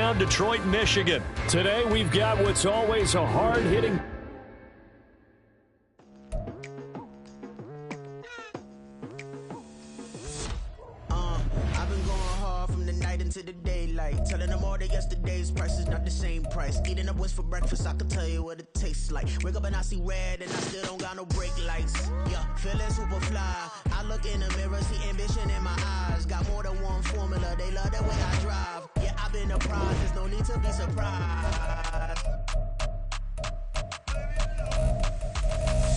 down Detroit, Michigan. Today we've got what's always a hard-hitting... Into the daylight, telling them all that yesterday's price is not the same price. Eating up what's for breakfast, I can tell you what it tastes like. Wake up and I see red and I still don't got no brake lights. Yeah, feeling super fly. I look in the mirror, see ambition in my eyes. Got more than one formula, they love the way I drive. Yeah, I've been a prize, there's no need to be surprised.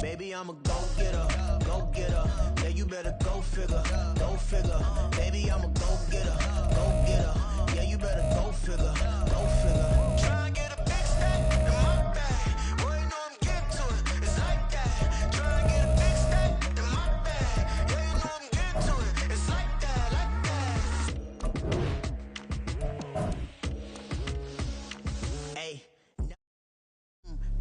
Baby, I'm a go-getter, go-getter. Yeah, you better go figure, go figure. Baby, I'm a go-getter, go-getter. Yeah, you better go figure, go figure. Try and get a big stack in my bag. Boy, you know I'm getting to it, it's like that. Try and get a big stack in my bag. Yeah, you know I'm getting to it, it's like that, Hey, no,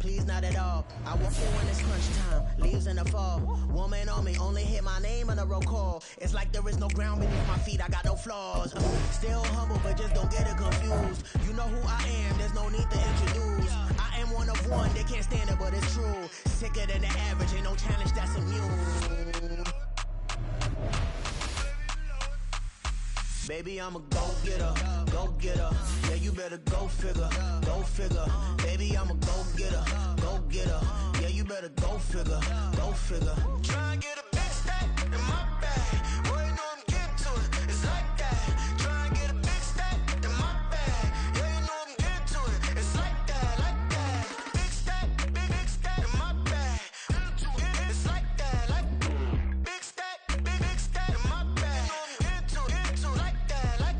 please not at all. I walk in when it's crunch time, leaves in the fall. Woman on me, only hit my name on a roll call. It's like there is no ground beneath my feet, I got no flaws. Still humble, but just don't get it confused. You know who I am, there's no need to introduce. I am one of one, they can't stand it, but it's true. Sicker than the average, ain't no challenge that's immune. Baby, I'm a go-getter, go-getter. Yeah, you better go figure, go figure. Baby, I'm a go-getter, go-getter. Yeah, you better go figure, go figure. Try and get a big stack in my bag. Boy, you know I'm getting to it, it's like that. Try and get a big stack in my bag. Yeah, you know I'm getting to it, it's like that, like that. Big stack, big stack in my bag. It's like that, like big stack, big stack in my bag. You know I'm getting to it, like that, like.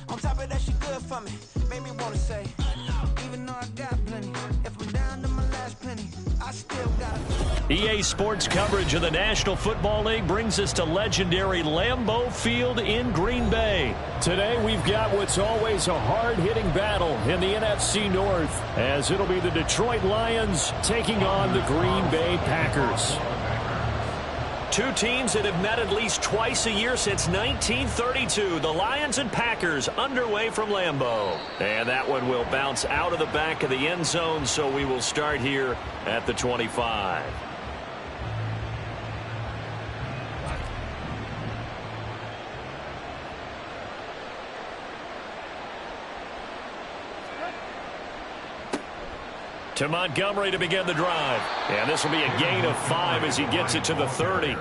On top of that, she good for me. Made me wanna say, even though I got plenty, if I'm down to my last penny, I still got it. EA Sports coverage of the National Football League brings us to legendary Lambeau Field in Green Bay. Today we've got what's always a hard-hitting battle in the NFC North, as it'll be the Detroit Lions taking on the Green Bay Packers. Two teams that have met at least twice a year since 1932. The Lions and Packers underway from Lambeau. And that one will bounce out of the back of the end zone, so we will start here at the 25. To Montgomery to begin the drive. And this will be a gain of 5 as he gets it to the 30.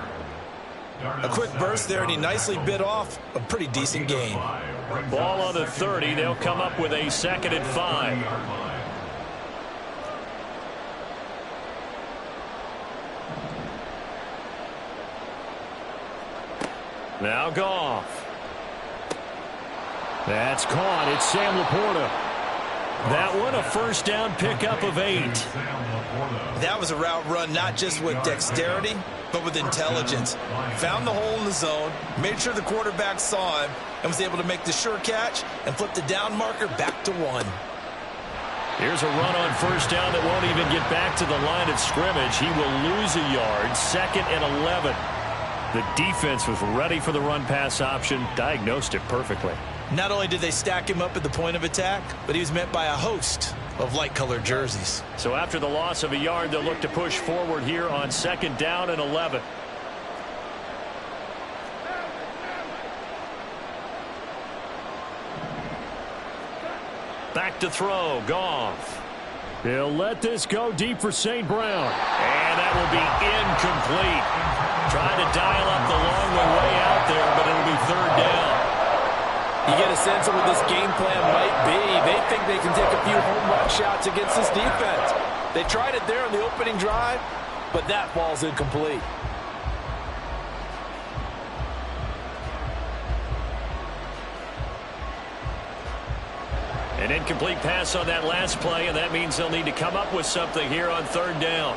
A quick burst there, and he nicely bit off a pretty decent gain. Ball on the 30. They'll come up with a 2nd and 5. Now Goff. That's caught. It's Sam Laporta. That one, a first down pickup of 8. That was a route run not just with dexterity, but with intelligence. Found the hole in the zone, made sure the quarterback saw him, and was able to make the sure catch and flip the down marker back to 1. Here's a run on first down that won't even get back to the line of scrimmage. He will lose a yard, 2nd and 11. The defense was ready for the run-pass option, diagnosed it perfectly. Not only did they stack him up at the point of attack, but he was met by a host of light-colored jerseys. So after the loss of a yard, they'll look to push forward here on 2nd down and 11. Back to throw, Goff. He'll let this go deep for St. Brown. And that will be incomplete. Trying to dial up the long way out there, but it'll be 3rd down. You get a sense of what this game plan might be. They think they can take a few home run shots against this defense. They tried it there on the opening drive, but that ball's incomplete. An incomplete pass on that last play, and that means they'll need to come up with something here on third down.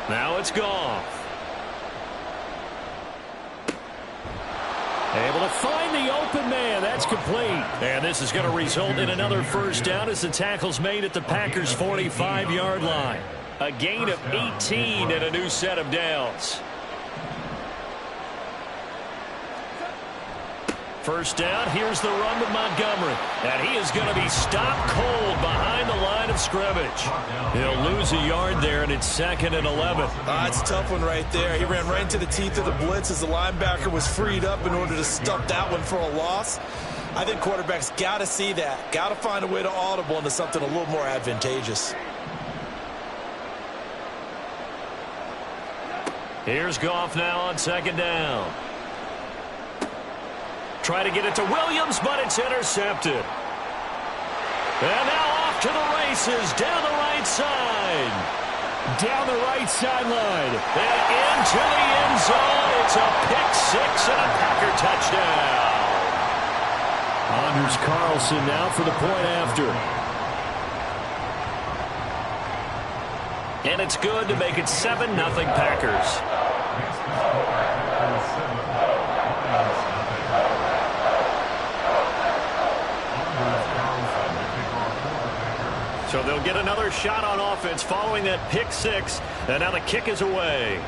Now it's Goff. Able to find the open man. That's complete. And this is going to result in another first down as the tackle's made at the Packers' 45-yard line. A gain of 18 and a new set of downs. First down, here's the run with Montgomery. And he is going to be stopped cold behind the line of scrimmage. He'll lose a yard there, and it's 2nd and 11. That's a tough one right there. He ran right into the teeth of the blitz as the linebacker was freed up in order to stuff that one for a loss. I think quarterbacks got to see that. Got to find a way to audible into something a little more advantageous. Here's Goff now on 2nd down. Try to get it to Williams, but it's intercepted. And now off to the races, down the right side. Down the right sideline. And into the end zone. It's a pick-6 and a Packer touchdown. Anders Carlson now for the point after. And it's good to make it 7-0 Packers. So they'll get another shot on offense following that pick-6, and now the kick is away.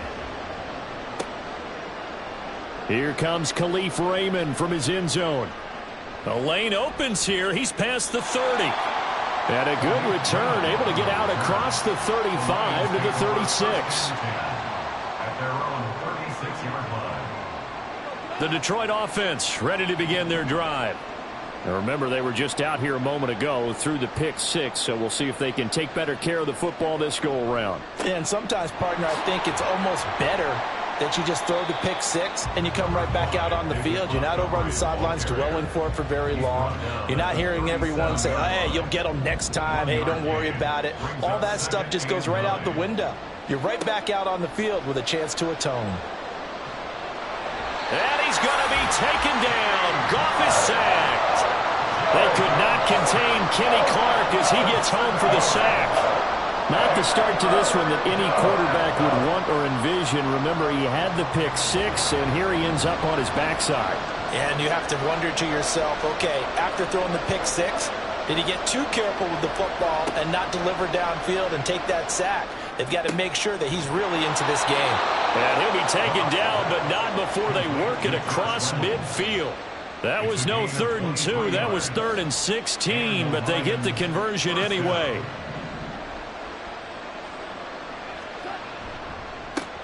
Here comes Khalif Raymond from his end zone. The lane opens here. He's past the 30. And a good return, able to get out across the 35 to the 36. The Detroit offense ready to begin their drive. Now remember, they were just out here a moment ago through the pick-6, so we'll see if they can take better care of the football this go-around. Yeah, and sometimes, partner, I think it's almost better that you just throw the pick-6 and you come right back out on the field. You're not over on the sidelines dwelling for it for very long. You're not hearing everyone say, hey, you'll get them next time. Hey, don't worry about it. All that stuff just goes right out the window. You're right back out on the field with a chance to atone. And he's going to be taken down. Goff is sacked. They could not contain Kenny Clark as he gets home for the sack. Not the start to this one that any quarterback would want or envision. Remember, he had the pick-6, and here he ends up on his backside. And you have to wonder to yourself, okay, after throwing the pick-6, did he get too careful with the football and not deliver downfield and take that sack? They've got to make sure that he's really into this game. And he'll be taken down, but not before they work it across midfield. That was no 3rd and 2. That was 3rd and 16, but they get the conversion anyway.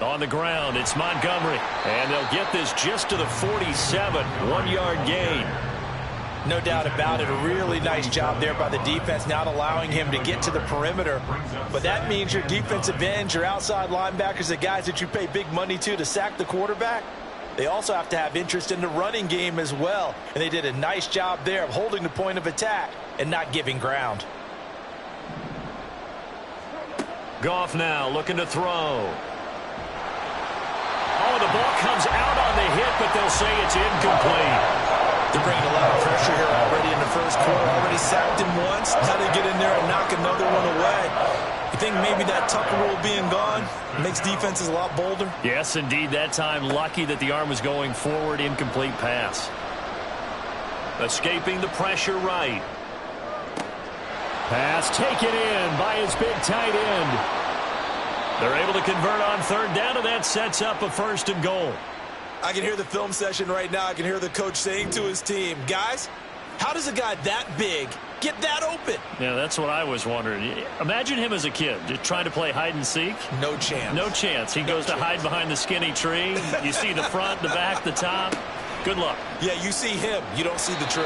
On the ground, it's Montgomery. And they'll get this just to the 47. 1-yard gain. No doubt about it. A really nice job there by the defense, not allowing him to get to the perimeter. But that means your defensive ends, your outside linebackers, the guys that you pay big money to sack the quarterback, they also have to have interest in the running game as well. And they did a nice job there of holding the point of attack and not giving ground. Goff now looking to throw. Oh, the ball comes out on the hit, but they'll say it's incomplete. They're bringing a lot of pressure here already in the first quarter. Already sacked him once. How to get in there and knock another one away. You think maybe that Tucker rule being gone makes defenses a lot bolder? Yes, indeed. That time, lucky that the arm was going forward. Incomplete pass. Escaping the pressure right. Pass taken in by his big tight end. They're able to convert on 3rd down, and that sets up a 1st and goal. I can hear the film session right now. I can hear the coach saying to his team, guys, how does a guy that big get that open? Yeah, that's what I was wondering. Imagine him as a kid, just trying to play hide and seek. No chance. No chance. He goes to hide behind the skinny tree. You see the front, the back, the top. Good luck. Yeah, you see him. You don't see the tree.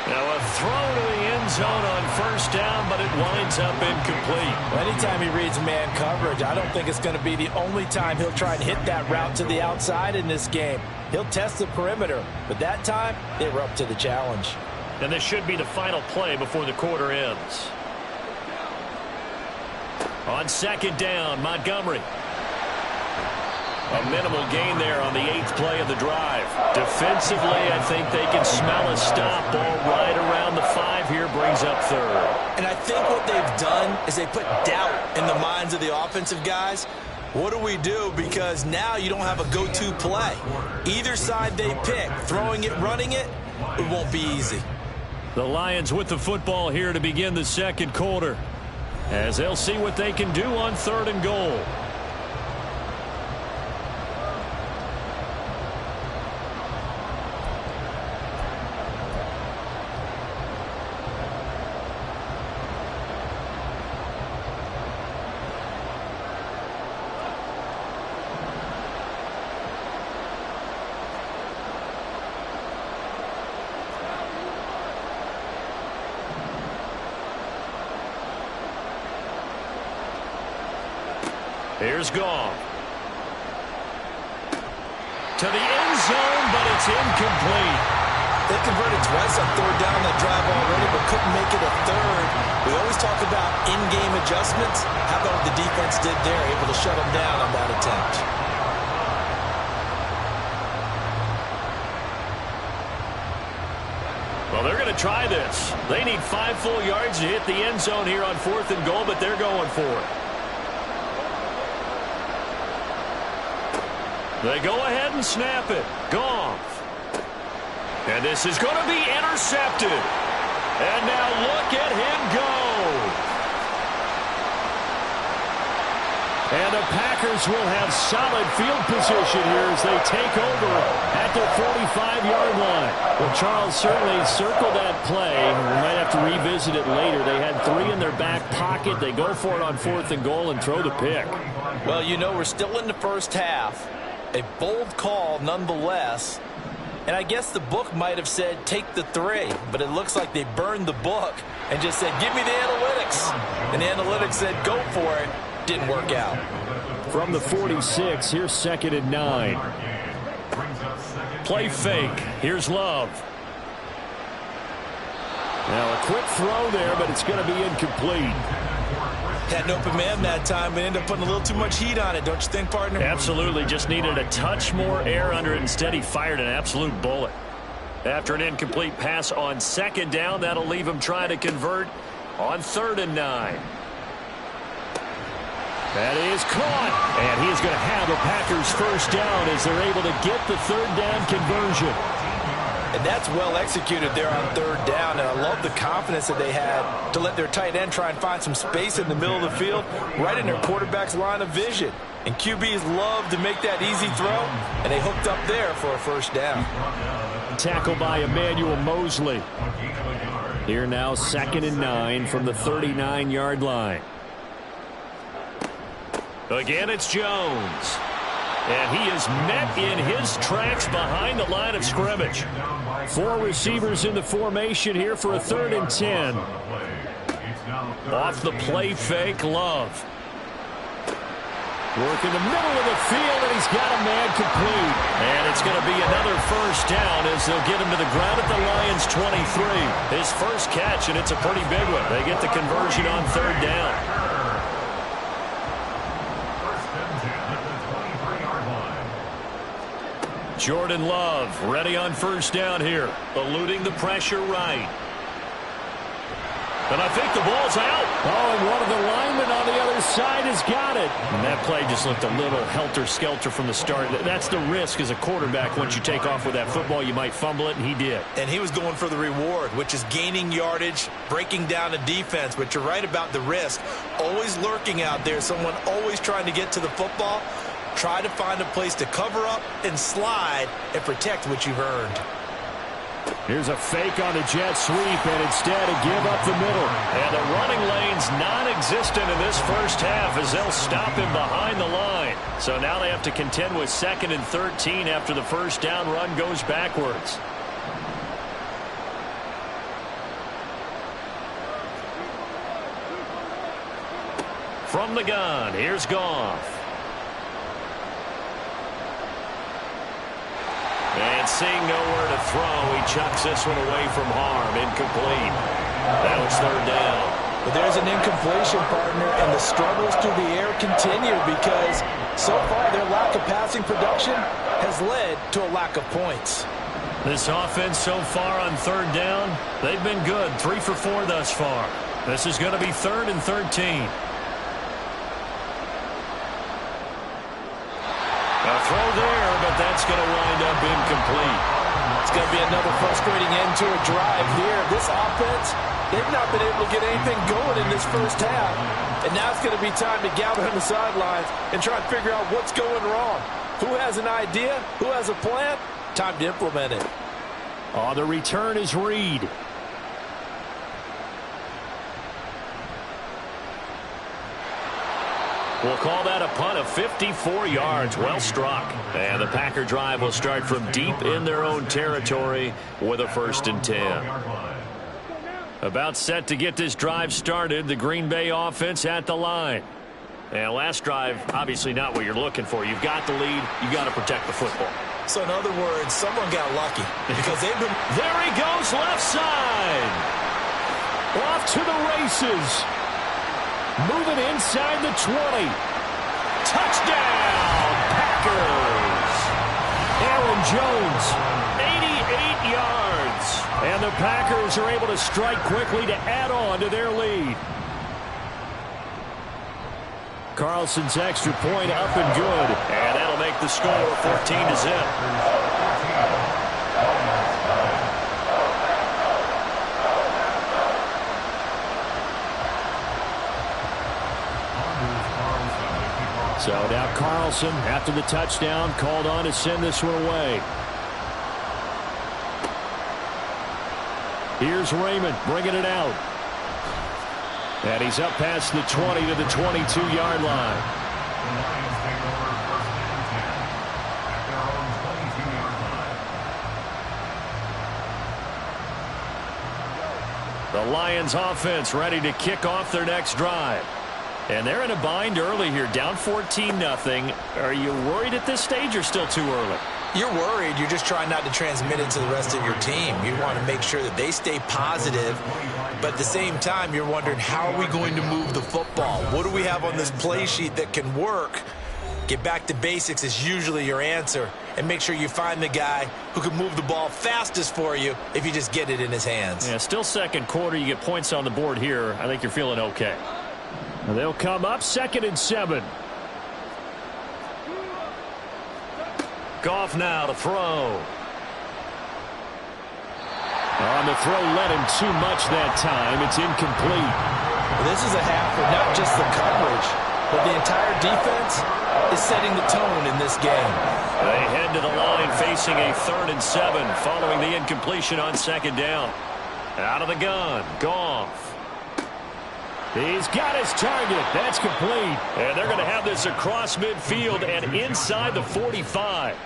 Now a throw to the end zone on 1st down, but it winds up incomplete. Anytime he reads man coverage, I don't think it's going to be the only time he'll try and hit that route to the outside in this game. He'll test the perimeter, but that time they were up to the challenge. And this should be the final play before the quarter ends. On 2nd down, Montgomery. A minimal gain there on the 8th play of the drive. Defensively, I think they can smell a stop. Ball right around the 5 here, brings up 3rd. And I think what they've done is they put doubt in the minds of the offensive guys. What do we do? Because now you don't have a go-to play. Either side they pick, throwing it, running it, it won't be easy. The Lions with the football here to begin the second quarter, as they'll see what they can do on 3rd and goal. Here's Goff. To the end zone, but it's incomplete. They converted twice on 3rd down that drive already, but couldn't make it a 3rd. We always talk about in-game adjustments. How about what the defense did there, able to shut them down on that attempt? Well, they're going to try this. They need 5 full yards to hit the end zone here on 4th and goal, but they're going for it. They go ahead and snap it. Goff. And this is going to be intercepted. And now look at him go. And the Packers will have solid field position here as they take over at their 45-yard line. Well, Charles certainly circled that play. We might have to revisit it later. They had 3 in their back pocket. They go for it on 4th and goal and throw the pick. Well, you know, we're still in the first half. A bold call nonetheless. And I guess the book might have said take the 3, but it looks like they burned the book and just said give me the analytics. And the analytics said go for it. Didn't work out. From the 46, here's 2nd and 9. Play fake. Here's Love. Now a quick throw there, but it's going to be incomplete. Had an open man that time, but ended up putting a little too much heat on it, don't you think, partner? Absolutely. Just needed a touch more air under it. Instead, he fired an absolute bullet. After an incomplete pass on 2nd down, that'll leave him trying to convert on 3rd and 9. That is caught. And he is going to have a Packers first down as they're able to get the 3rd down conversion. And that's well executed there on 3rd down. And I love the confidence that they had to let their tight end try and find some space in the middle of the field, right in their quarterback's line of vision. And QBs love to make that easy throw, and they hooked up there for a first down. Tackle by Emmanuel Mosley. Here now 2nd and 9 from the 39-yard line. Again, it's Jones. And he is met in his tracks behind the line of scrimmage. 4 receivers in the formation here for a 3rd and 10. Off the play fake, Love. Work in the middle of the field, and he's got a man complete. And it's going to be another first down as they'll get him to the ground at the Lions' 23. His first catch, and it's a pretty big one. They get the conversion on 3rd down. Jordan Love ready on first down here, eluding the pressure right. And I think the ball's out. Oh, and one of the linemen on the other side has got it. And that play just looked a little helter-skelter from the start. That's the risk as a quarterback. Once you take off with that football, you might fumble it, and he did. And he was going for the reward, which is gaining yardage, breaking down a defense. But you're right about the risk. Always lurking out there, someone always trying to get to the football. Try to find a place to cover up and slide and protect what you've earned. Here's a fake on the jet sweep, and instead a give up the middle. And the running lane's non-existent in this first half as they'll stop him behind the line. So now they have to contend with 2nd and 13 after the first down run goes backwards. From the gun, here's Goff. And seeing nowhere to throw, he chucks this one away from harm. Incomplete. Now it's 3rd down. But there's an incompletion, partner, and the struggles through the air continue because so far their lack of passing production has led to a lack of points. This offense so far on third down, they've been good. 3 for 4 thus far. This is going to be 3rd and 13. A throw there, but that's going to wind up incomplete. It's going to be another frustrating end to a drive here. This offense, they've not been able to get anything going in this first half. And now it's going to be time to gather on the sidelines and try and figure out what's going wrong. Who has an idea? Who has a plan? Time to implement it. On the return is Reed. We'll call that a punt of 54 yards. Well struck. And the Packer drive will start from deep in their own territory with a 1st and 10. About set to get this drive started. The Green Bay offense at the line. And last drive, obviously not what you're looking for. You've got the lead. You got to protect the football. So in other words, someone got lucky because they've been... There he goes, left side. Off to the races. Moving inside the 20. Touchdown, Packers. Aaron Jones, 88 yards. And the Packers are able to strike quickly to add on to their lead. Carlson's extra point up and good. And that'll make the score 14-0. So now Carlson, after the touchdown, called on to send this one away. Here's Raymond bringing it out. And he's up past the 20 to the 22-yard line. The Lions offense ready to kick off their next drive. And they're in a bind early here, down 14-0. Are you worried at this stage or still too early? You're worried. You're just trying not to transmit it to the rest of your team. You want to make sure that they stay positive. But at the same time, you're wondering, how are we going to move the football? What do we have on this play sheet that can work? Get back to basics is usually your answer. And make sure you find the guy who can move the ball fastest for you if you just get it in his hands. Yeah, still second quarter. You get points on the board here. I think you're feeling okay. They'll come up 2nd and 7. Goff now to throw. On the throw, let him too much that time. It's incomplete. This is a half where not just the coverage, but the entire defense is setting the tone in this game. They head to the line facing a 3rd and 7 following the incompletion on 2nd down. Out of the gun, Goff. He's got his target. That's complete. And they're going to have this across midfield and inside the 45.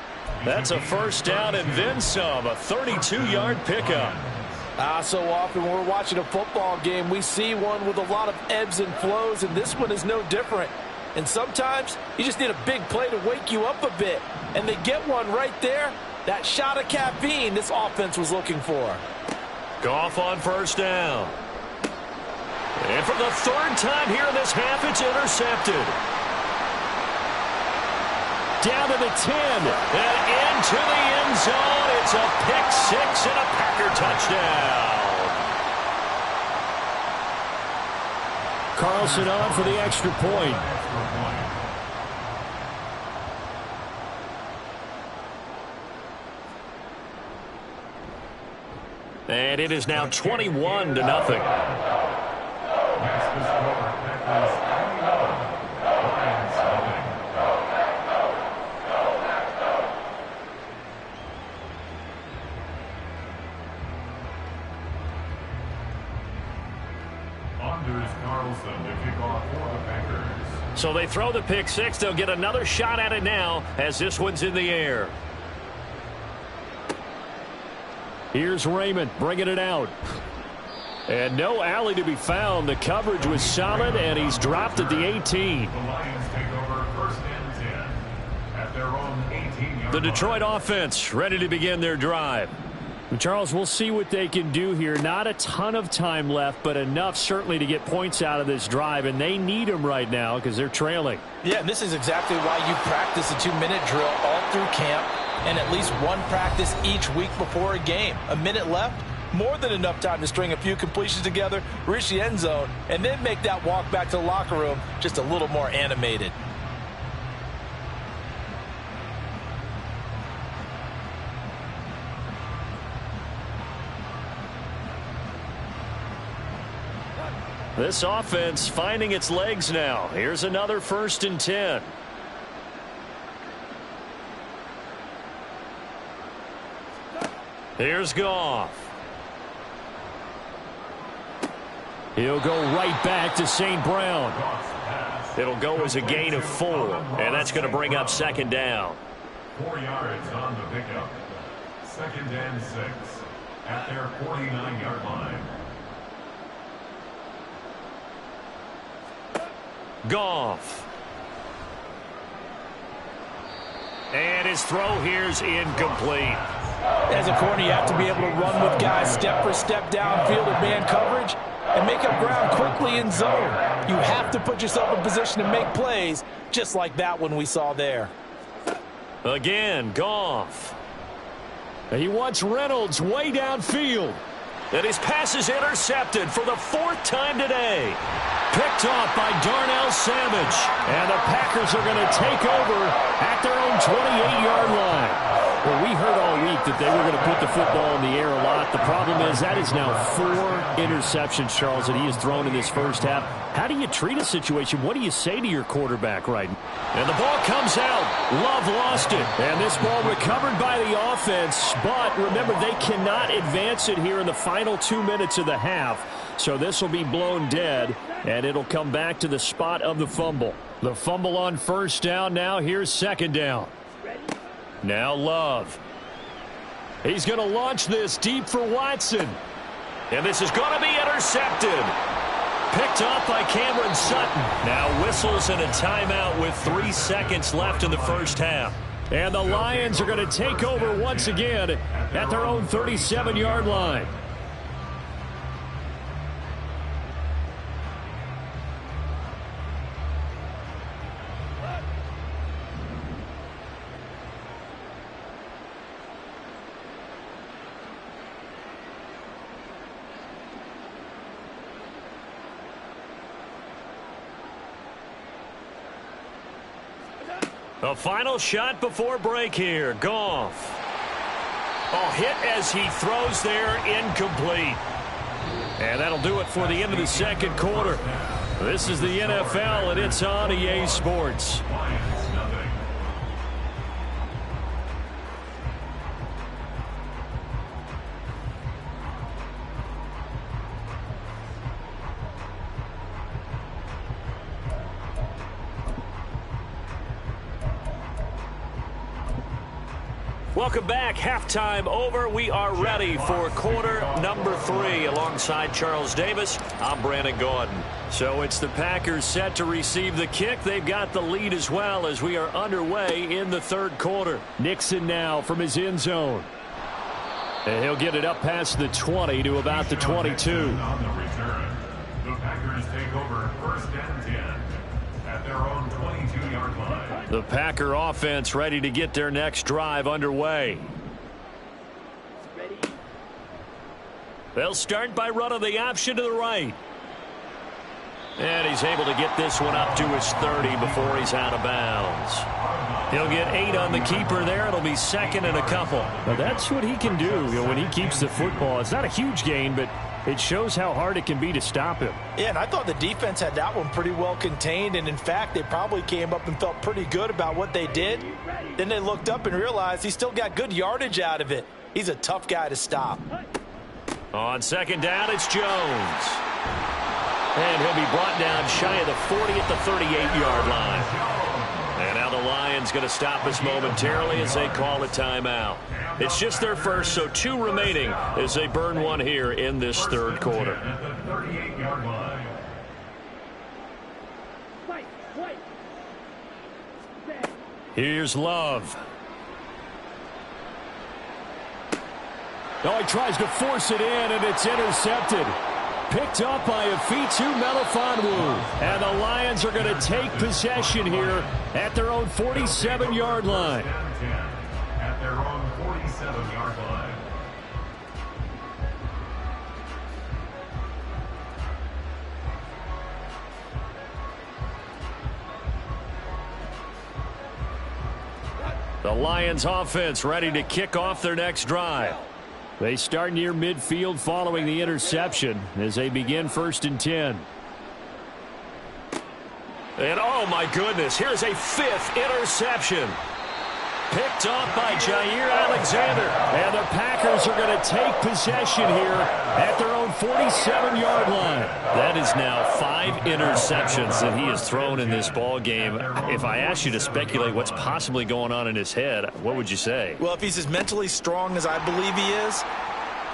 That's a 1st down and then some. A 32-yard pickup. So often when we're watching a football game, we see one with a lot of ebbs and flows, and this one is no different. And sometimes you just need a big play to wake you up a bit. And they get one right there. That shot of caffeine this offense was looking for. Goff on 1st down. And for the 3rd time here in this half, it's intercepted. Down to the 10 and into the end zone. It's a pick-6 and a Packer touchdown. Carlson on for the extra point. And it is now 21-0. So they throw the pick-6. They'll get another shot at it now as this one's in the air. Here's Raymond bringing it out. And no alley to be found. The coverage was solid, and he's dropped at the 18. The Lions take over 1st and 10 at their own 18-yard line. The Detroit offense ready to begin their drive. Charles, we'll see what they can do here. Not a ton of time left, but enough certainly to get points out of this drive, and they need them right now because they're trailing. Yeah, and this is exactly why you practice a 2-minute drill all through camp and at least one practice each week before a game. A minute left, more than enough time to string a few completions together, reach the end zone, and then make that walk back to the locker room just a little more animated. This offense finding its legs now. Here's another 1st and 10. Here's Goff. He'll go right back to St. Brown. It'll go as a gain of 4, and that's going to bring up 2nd down. 4 yards on the pickup. 2nd and 6 at their 49-yard line. Goff. And his throw here's incomplete. As a corner, you have to be able to run with guys step for step downfield in man coverage and make up ground quickly in zone. You have to put yourself in position to make plays, just like that one we saw there. Again, Goff. He wants Reynolds way downfield. And his pass is intercepted for the 4th time today. Picked off by Darnell Savage. And the Packers are going to take over at their own 28-yard line. Well, we heard all week that they were going to put the football in the air a lot. The problem is that is now 4 interceptions, Charles, that he has thrown in this first half. How do you treat a situation? What do you say to your quarterback right now? And the ball comes out. Love lost it. And this ball recovered by the offense. But remember, they cannot advance it here in the final 2 minutes of the half. So this will be blown dead, and it'll come back to the spot of the fumble. The fumble on 1st down now. Here's 2nd down. Now Love. He's going to launch this deep for Watson. And this is going to be intercepted. Picked off by Cameron Sutton. Now whistles and a timeout with 3 seconds left in the first half. And the Lions are going to take over once again at their own 37-yard line. The final shot before break here. Goff. Hit as he throws there, incomplete. And that'll do it for the end of the 2nd quarter. This is the NFL, and it's on EA Sports. Welcome back. Halftime over. We are ready for quarter number 3. Alongside Charles Davis, I'm Brandon Gaudin. So it's the Packers set to receive the kick. They've got the lead as well as we are underway in the 3rd quarter. Nixon now from his end zone. And he'll get it up past the 20 to about the 22. On the return, the Packers take over 1st and 10 at their own 22-yard line. The Packer offense ready to get their next drive underway. They'll start by running the option to the right. And he's able to get this one up to his 30 before he's out of bounds. He'll get 8 on the keeper there. It'll be 2nd and a couple. Now that's what he can do, when he keeps the football. It's not a huge gain, but it shows how hard it can be to stop him. Yeah, and I thought the defense had that one pretty well contained, and in fact, they probably came up and felt pretty good about what they did. Then they looked up and realized he still got good yardage out of it. He's a tough guy to stop. On 2nd down, it's Jones. And he'll be brought down shy of the 40 at the 38-yard line. And now the Lions going to stop us momentarily as they call a timeout. It's just their first, so 2 remaining as they burn one here in this 3rd quarter. Here's Love. Oh, he tries to force it in, and it's intercepted. Picked up by Afitu Melifonwu. And the Lions are going to take possession here at their own 47-yard line. At their own 47-yard line. The Lions offense ready to kick off their next drive. They start near midfield following the interception as they begin 1st and 10. And oh my goodness, here's a 5th interception. Picked off by Jair Alexander. And the Packers are going to take possession here at their own 47-yard line. That is now 5 interceptions that he has thrown in this ball game. If I asked you to speculate what's possibly going on in his head, what would you say? Well, if he's as mentally strong as I believe he is,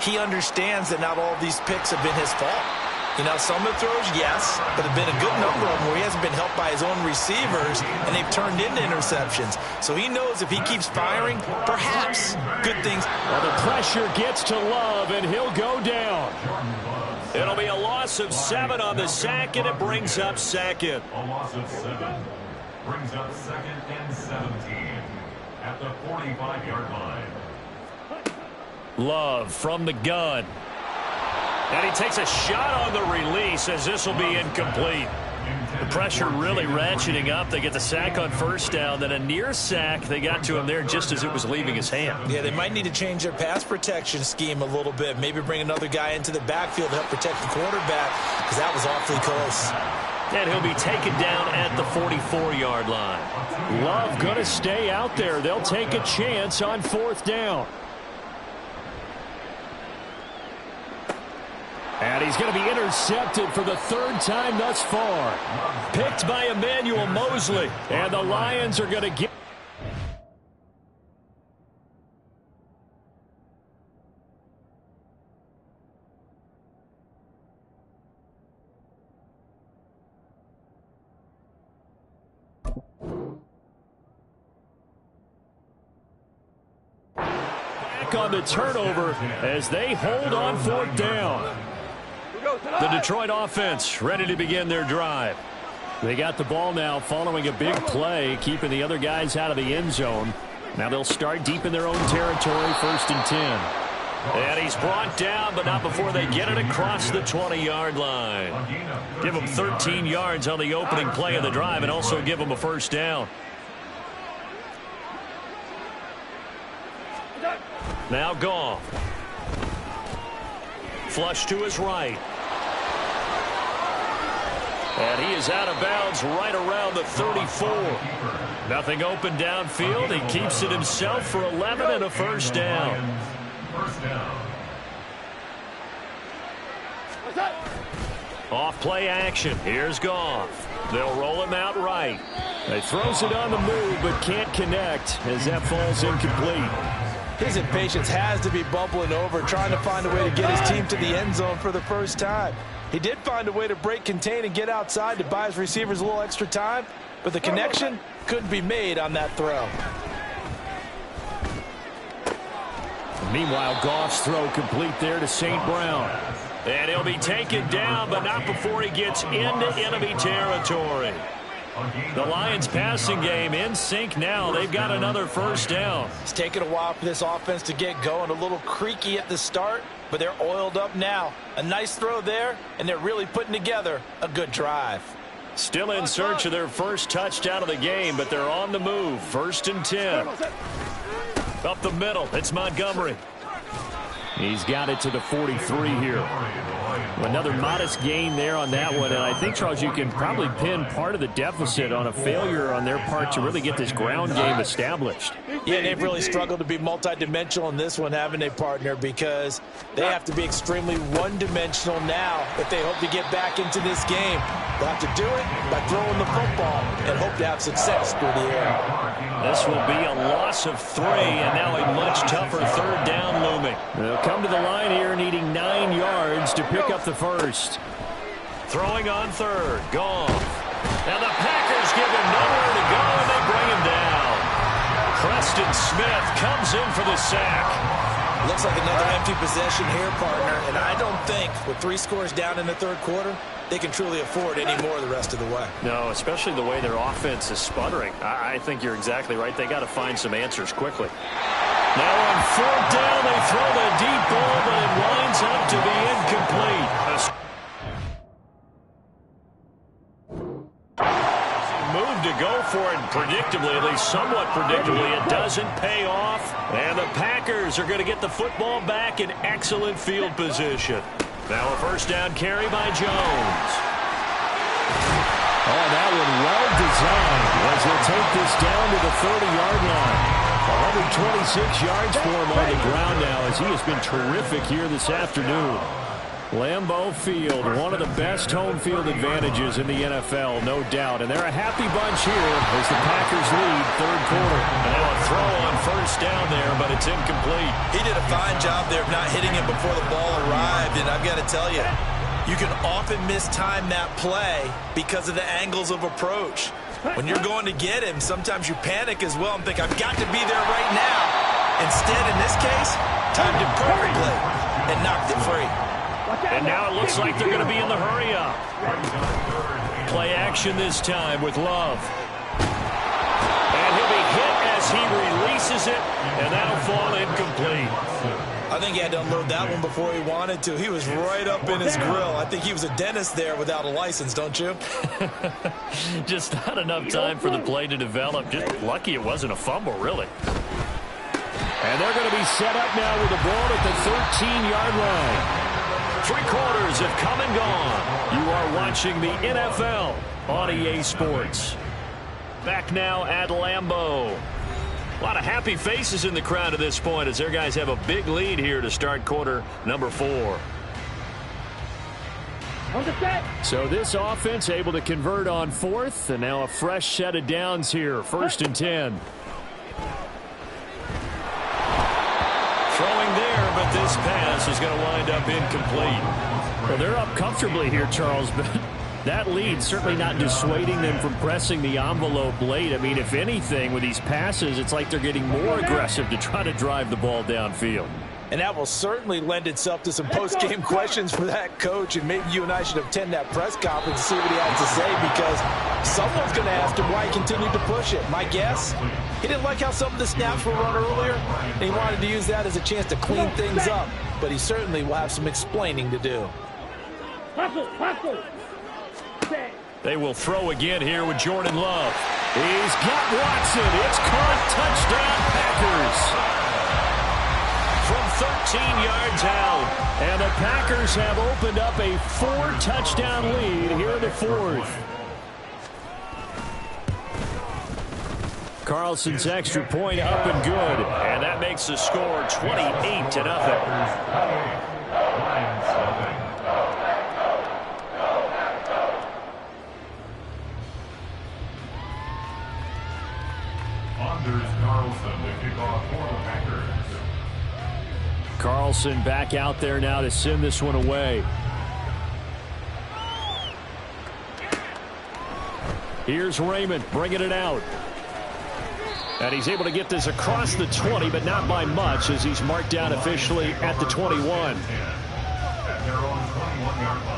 he understands that not all of these picks have been his fault. You know, some of the throws, yes, but have been a good number of them where he hasn't been helped by his own receivers, and they've turned into interceptions. So he knows if he keeps firing, perhaps good things. Well, the pressure gets to Love, and he'll go down. It'll be a loss of 7 on the sack, and it brings up 2nd. A loss of 7 brings up 2nd and 17 at the 45-yard line. Love from the gun. And he takes a shot on the release as this will be incomplete. The pressure really ratcheting up. They get the sack on 1st down. Then a near sack. They got to him there just as it was leaving his hand. Yeah, they might need to change their pass protection scheme a little bit. Maybe bring another guy into the backfield to help protect the quarterback because that was awfully close. And he'll be taken down at the 44-yard line. Love going to stay out there. They'll take a chance on 4th down. And he's going to be intercepted for the 3rd time thus far. Picked by Emmanuel Mosley. And the Lions are going to get... back on the turnover as they hold on 4th down. The Detroit offense ready to begin their drive. They got the ball now following a big play, keeping the other guys out of the end zone. Now they'll start deep in their own territory, 1st and 10. And he's brought down, but not before they get it across the 20-yard line. Give him 13 yards on the opening play of the drive and also give him a 1st down. Now Goff. Flush to his right. And he is out of bounds right around the 34. Nothing open downfield. He keeps it himself for 11 and a 1st down. Off play action. Here's Goff. They'll roll him out right. He throws it on the move but can't connect as that falls incomplete. His impatience has to be bubbling over, trying to find a way to get his team to the end zone for the 1st time. He did find a way to break contain and get outside to buy his receivers a little extra time, but the connection couldn't be made on that throw. Meanwhile, Goff's throw complete there to St. Brown. And he'll be taken down, but not before he gets into enemy territory. The Lions passing game in sync now. They've got another 1st down. It's taken a while for this offense to get going. A little creaky at the start, but they're oiled up now. A nice throw there, and they're really putting together a good drive. Still in search of their 1st touchdown of the game, but they're on the move. 1st and 10. Up the middle, it's Montgomery. He's got it to the 43 here. Another modest gain there on that one, and I think, Charles, you can probably pin part of the deficit on a failure on their part to really get this ground game established. Yeah, they've really struggled to be multidimensional in this one, haven't they, partner, because they have to be extremely one-dimensional now if they hope to get back into this game. They'll have to do it by throwing the football and hope to have success through the air. This will be a loss of 3, and now a much tougher 3rd down looming. They'll come to the line here needing 9 yards to pick up the 1st. Throwing on 3rd. Goff. And the Packers give him nowhere to go, and they bring him down. Preston Smith comes in for the sack. Looks like another empty possession here, partner. And I don't think with 3 scores down in the third quarter, they can truly afford any more the rest of the way. No, especially the way their offense is sputtering. I think you're exactly right. They got to find some answers quickly. Now on 4th down, they throw the deep ball, but it winds up to be incomplete. Move to go for it predictably, at least somewhat predictably. It doesn't pay off, and the Packers are going to get the football back in excellent field position. Now a first down carry by Jones. Oh, that one well designed as he'll take this down to the 30-yard line. 126 yards for him on the ground now as he has been terrific here this afternoon. Lambeau Field, one of the best home field advantages in the NFL, no doubt. And they're a happy bunch here as the Packers lead third quarter. And now a throw on first down there, but it's incomplete. He did a fine job there of not hitting him before the ball arrived. And I've got to tell you, you can often mistime that play because of the angles of approach. When you're going to get him, sometimes you panic as well and think, I've got to be there right now. Instead, in this case, timed it perfectly and knocked it free. And now it looks like they're going to be in the hurry-up. Play action this time with Love. And he'll be hit as he releases it, and that'll fall incomplete. I think he had to unload that one before he wanted to. He was right up in his grill. I think he was a dentist there without a license, don't you? Just not enough time for the play to develop. Just lucky it wasn't a fumble, really. And they're going to be set up now with the ball at the 13-yard line. 3 quarters have come and gone. You are watching the NFL on EA Sports. Back now at Lambeau. A lot of happy faces in the crowd at this point as their guys have a big lead here to start quarter number 4. So this offense able to convert on 4th, and now a fresh set of downs here. 1st and 10. Throwing there, but this pass is going to wind up incomplete. Well, they're up comfortably here, Charles, but that lead certainly not dissuading them from pressing the envelope late. I mean, if anything, with these passes, it's like they're getting more aggressive to try to drive the ball downfield. And that will certainly lend itself to some post-game questions for that coach, and maybe you and I should attend that press conference and see what he has to say, because someone's going to ask him why he continued to push it. My guess, he didn't like how some of the snaps were run earlier, and he wanted to use that as a chance to clean things up, but he certainly will have some explaining to do. They will throw again here with Jordan Love. He's got Watson. It's caught. Touchdown, Packers. From 13 yards out. And the Packers have opened up a 4-touchdown lead here in the 4th. Carlson's extra point up and good. And that makes the score 28-0. Anders Carlson to kick off for the Packers. Carlson back out there now to send this one away. Here's Raymond bringing it out. And he's able to get this across the 20, but not by much, as he's marked down officially at the 21. At their own 21-yard line.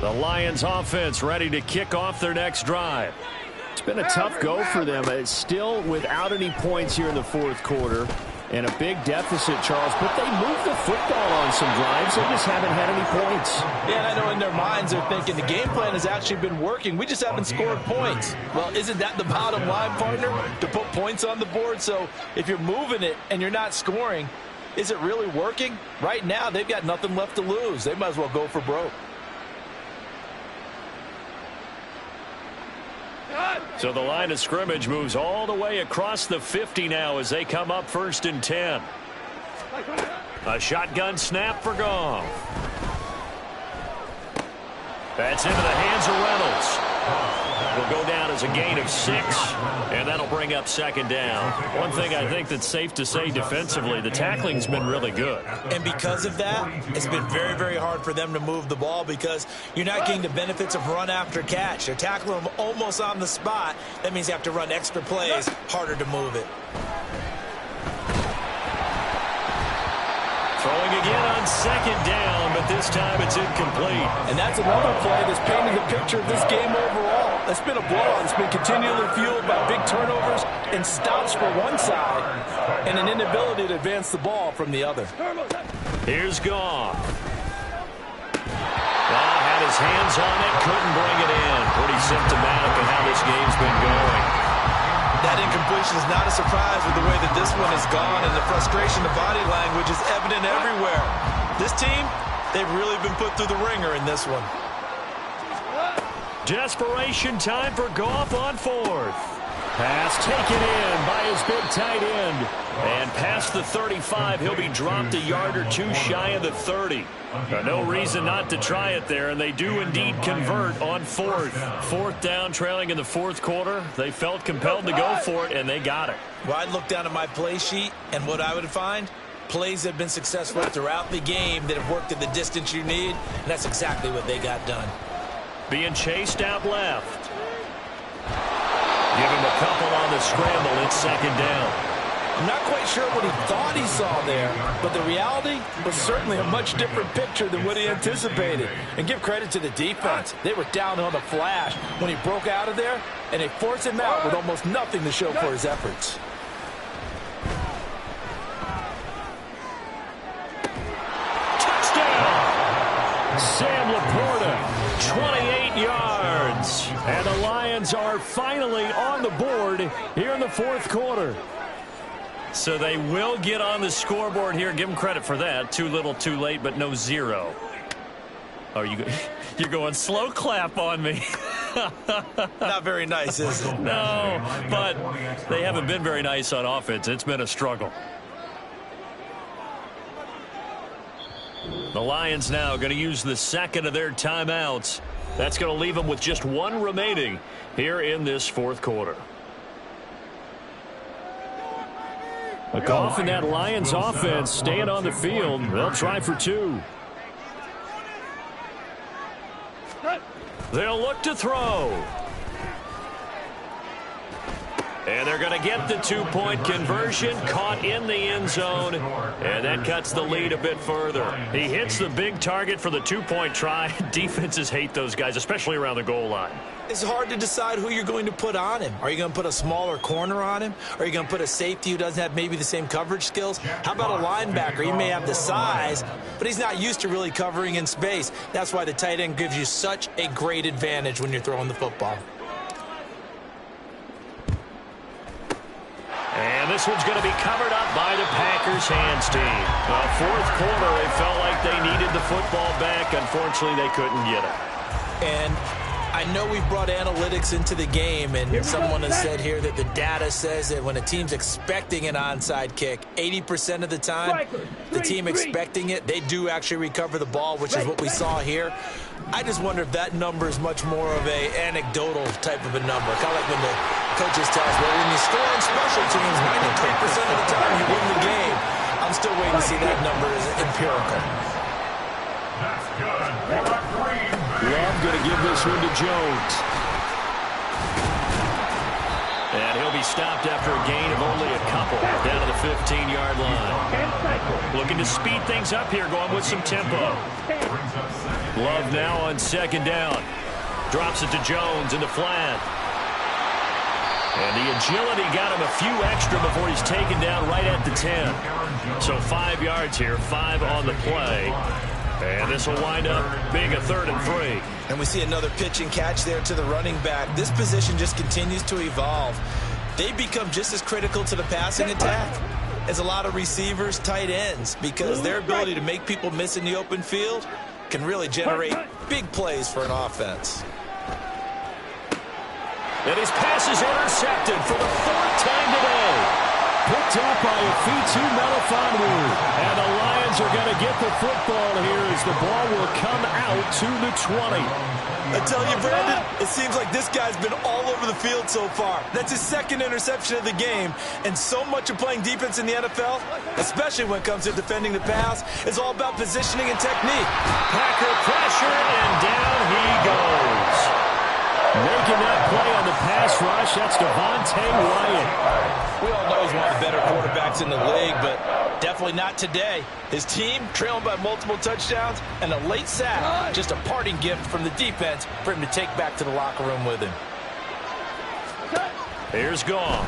The Lions offense ready to kick off their next drive. It's been a tough go for them. It's still without any points here in the 4th quarter. And a big deficit, Charles. But they moved the football on some drives. They just haven't had any points. Yeah, and I know in their minds they're thinking the game plan has actually been working. We just haven't scored points. Well, isn't that the bottom line, partner? To put points on the board. So if you're moving it and you're not scoring, is it really working? Right now, they've got nothing left to lose. They might as well go for broke. So the line of scrimmage moves all the way across the 50 now as they come up 1st and 10. A shotgun snap for Goff. That's into the hands of Reynolds. will go down as a gain of 6, and that'll bring up second down. One thing I think that's safe to say defensively, the tackling's been really good. And because of that, it's been very, very hard for them to move the ball because you're not getting the benefits of run after catch. They're tackling them almost on the spot. That means you have to run extra plays, harder to move it. Throwing again on second down, but this time it's incomplete. And that's another play that's painting the picture of this game overall. It's been a blowout. It's been continually fueled by big turnovers and stops for one side and an inability to advance the ball from the other. Here's Goff. Had his hands on it, couldn't bring it in. Pretty symptomatic of how this game's been going. That incompletion is not a surprise with the way that this one has gone, and the frustration, the body language is evident everywhere. This team, they've really been put through the ringer in this one. Desperation time for Goff on 4th. Pass taken in by his big tight end. And past the 35, he'll be dropped a yard or two shy of the 30. No reason not to try it there, and they do indeed convert on 4th. 4th down, trailing in the 4th quarter. They felt compelled to go for it, and they got it. Well, I'd look down at my play sheet, and what I would find, plays that have been successful throughout the game that have worked at the distance you need, and that's exactly what they got done. Being chased out left. Give him a couple on the scramble. It's second down. I'm not quite sure what he thought he saw there, but the reality was certainly a much different picture than what he anticipated. And give credit to the defense. They were down on the flash when he broke out of there, and they forced him out with almost nothing to show for his efforts. Touchdown! Sam Laporta, 28 yards. And the Lions are finally on the board here in the 4th quarter. So they will get on the scoreboard here. Give them credit for that. Too little, too late, but no 0. Oh, you're going slow clap on me. Not very nice, is it? No, but they haven't been very nice on offense. It's been a struggle. The Lions now going to use the second of their timeouts. That's going to leave them with just 1 remaining here in this 4th quarter. Goff and that Lions offense staying on the field. They'll try for 2. They'll look to throw. And they're going to get the 2-point conversion, caught in the end zone, and that cuts the lead a bit further. He hits the big target for the 2-point try. Defenses hate those guys, especially around the goal line. It's hard to decide who you're going to put on him. Are you going to put a smaller corner on him? Are you going to put a safety who doesn't have maybe the same coverage skills? How about a linebacker? He may have the size, but he's not used to really covering in space. That's why the tight end gives you such a great advantage when you're throwing the football. And this one's going to be covered up by the Packers hands team. 4th quarter, they felt like they needed the football back. Unfortunately, they couldn't get it. And I know we've brought analytics into the game, and someone has said here that the data says that when a team's expecting an onside kick, 80% of the time, the team expecting it, they do actually recover the ball, which is what we saw here. I just wonder if that number is much more of a anecdotal type of a number. Kind of like when the coaches tell us, well, when you score on special teams, 93% of the time you win the game. I'm still waiting to see that number as empirical. That's good. Love going to give this one to Jones. And he'll be stopped after a gain of only a couple down to the 15-yard line. Looking to speed things up here, going with some tempo. Love now on second down. Drops it to Jones in the flat. And the agility got him a few extra before he's taken down right at the 10. So 5 yards here, 5 on the play. And this will wind up being a 3rd and 3. And we see another pitch and catch there to the running back. This position just continues to evolve. They become just as critical to the passing attack as a lot of receivers, tight ends, because their ability to make people miss in the open field can really generate big plays for an offense. And his pass is intercepted for the 4th time today. Put picked up by Afitu Melifonwu. And the Lions are going to get the football here as the ball will come out to the 20. I tell you, Brandon, it seems like this guy's been all over the field so far. That's his second interception of the game. And so much of playing defense in the NFL, especially when it comes to defending the pass, is all about positioning and technique. Packer pressure, and down he goes. Making that play on the pass rush, that's Devontae Wyatt. We all know he's one of the better quarterbacks in the league, but definitely not today. His team trailing by multiple touchdowns and a late sack. Just a parting gift from the defense for him to take back to the locker room with him. Here's Goff.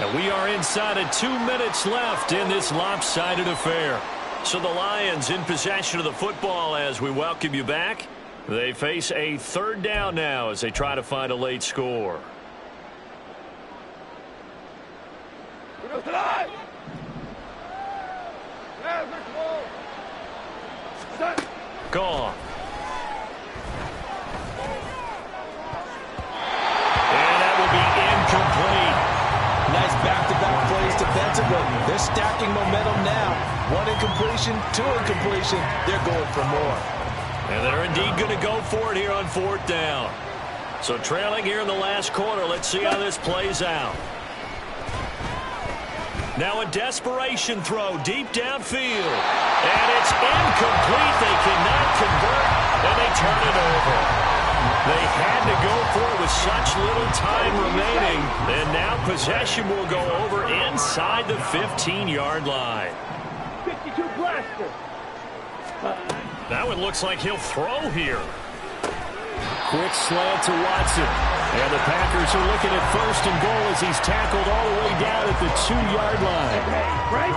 And we are inside of 2 minutes left in this lopsided affair. So the Lions in possession of the football as we welcome you back. They face a third down now as they try to find a late score. Gone. And that will be incomplete. Nice back-to-back plays defensively. They're stacking momentum now. One incompletion, two incompletion. They're going for more. And they're indeed going to go for it here on fourth down. So trailing here in the last quarter. Let's see how this plays out. Now a desperation throw deep downfield. And it's incomplete. They cannot convert, and they turn it over. They had to go for it with such little time remaining. And now possession will go over inside the 15-yard line. 52 blaster. That one looks like he'll throw here. Quick slant to Watson. And the Packers are looking at first and goal as he's tackled all the way down at the 2-yard line. Right?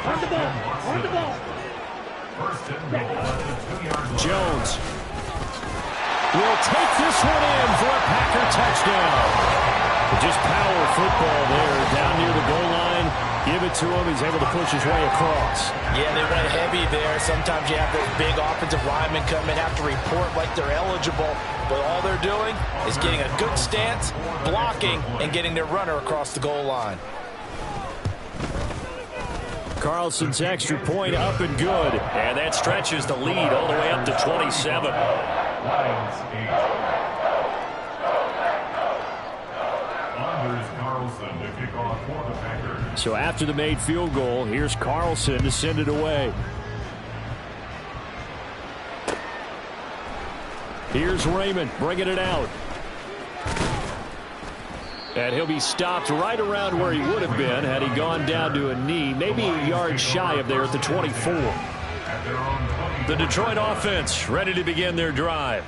On the ball. On the ball. Jones will take this one in for a Packer touchdown. Just power football there down near the goal line. Give it to him. He's able to push his way across. Yeah, they went heavy there. Sometimes you have those big offensive linemen come in, have to report like they're eligible. But all they're doing is getting a good stance, blocking, and getting their runner across the goal line. Carlson's extra point up and good. And that stretches the lead all the way up to 27. Lions 8. Anders Carlson to kick off for the Packers. So after the made field goal, here's Carlson to send it away. Here's Raymond bringing it out. And he'll be stopped right around where he would have been had he gone down to a knee, maybe a yard shy of there at the 24. The Detroit offense ready to begin their drive.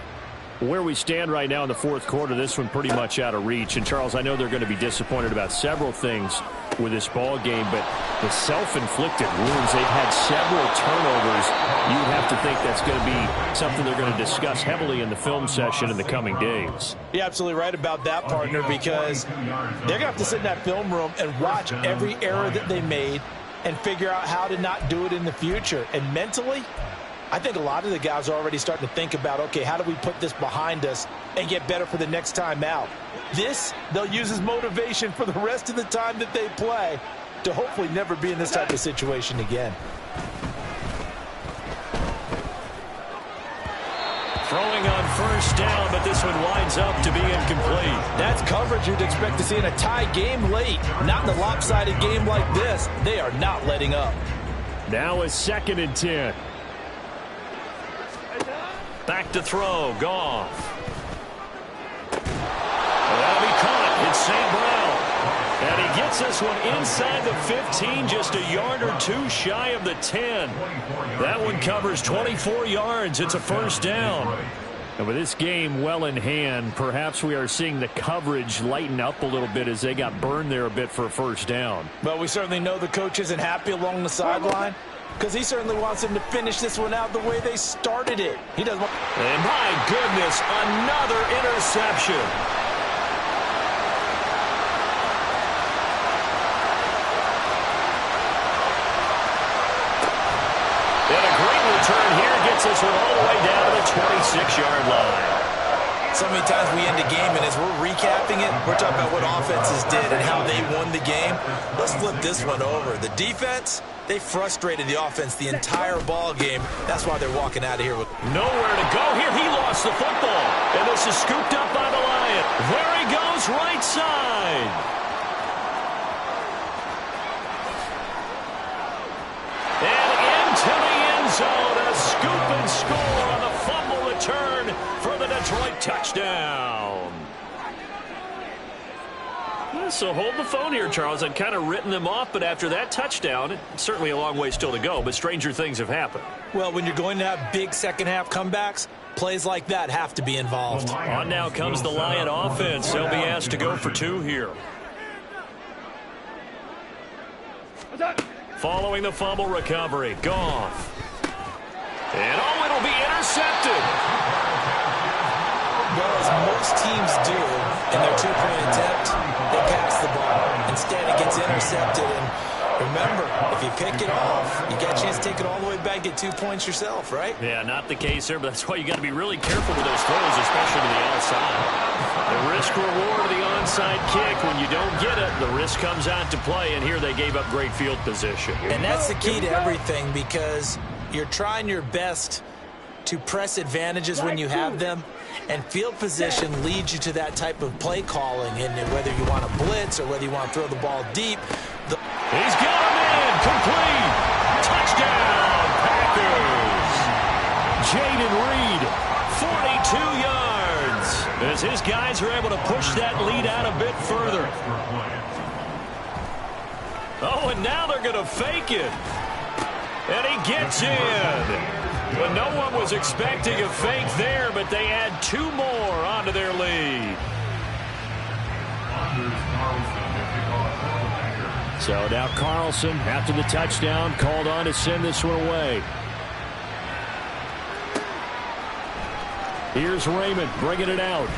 Where we stand right now in the fourth quarter, this one pretty much out of reach. And, Charles, I know they're going to be disappointed about several things with this ball game, but the self-inflicted wounds, they've had several turnovers. You'd have to think that's going to be something they're going to discuss heavily in the film session in the coming days. You're absolutely right about that, partner, because they're going to have to sit in that film room and watch every error that they made and figure out how to not do it in the future. And mentally, I think a lot of the guys are already starting to think about, okay, how do we put this behind us and get better for the next time out? This, they'll use as motivation for the rest of the time that they play to hopefully never be in this type of situation again. Throwing on first down, but this one winds up to be incomplete. That's coverage you'd expect to see in a tie game late. Not in a lopsided game like this. They are not letting up. Now a 2nd and 10. Back to throw. Goff. That'll be caught. It's St. Brown. And he gets this one inside the 15, just a yard or two shy of the 10. That one covers 24 yards. It's a first down. And with this game well in hand, perhaps we are seeing the coverage lighten up a little bit as they got burned there a bit for a first down. Well, we certainly know the coach isn't happy along the sideline, because he certainly wants them to finish this one out the way they started it. He doesn't want... And my goodness, another interception. And a great return here gets this one all the way down to the 26-yard line. So many times we end a game, and as we're recapping it, we're talking about what offenses did and how they won the game. Let's flip this one over. The defense, they frustrated the offense the entire ball game. That's why they're walking out of here with nowhere to go here. He lost the football, and this is scooped up by the Lion. There he goes, right side. And into the end zone, a scoop and score on the fumble return for the Detroit touchdown. So hold the phone here, Charles. I'd kind of written them off, but after that touchdown, it's certainly a long way still to go, but stranger things have happened. Well, when you're going to have big second-half comebacks, plays like that have to be involved. On now comes the Lion offense. They'll be asked to go for 2 here. Following the fumble recovery, Goff. And it'll be intercepted. Well, as most teams do in their 2-point attempt, they pass the ball. Instead, it gets intercepted. And remember, if you pick it off, you got a chance to take it all the way back, get 2 points yourself, right? Yeah, not the case there, but that's why you got to be really careful with those throws, especially to the outside. The risk-reward of the onside kick, when you don't get it, the risk comes out to play, and here they gave up great field position. And that's the key to everything, because you're trying your best to press advantages when you have them, and field position leads you to that type of play calling, and whether you want to blitz or whether you want to throw the ball deep. He's got him in, complete, touchdown, Packers. Jaden Reed, 42 yards, as his guys are able to push that lead out a bit further. Oh, and now they're going to fake it. And he gets in. But no one was expecting a fake there, but they add 2 more onto their lead. So now Carlson, after the touchdown, called on to send this one away. Here's Raymond bringing it out.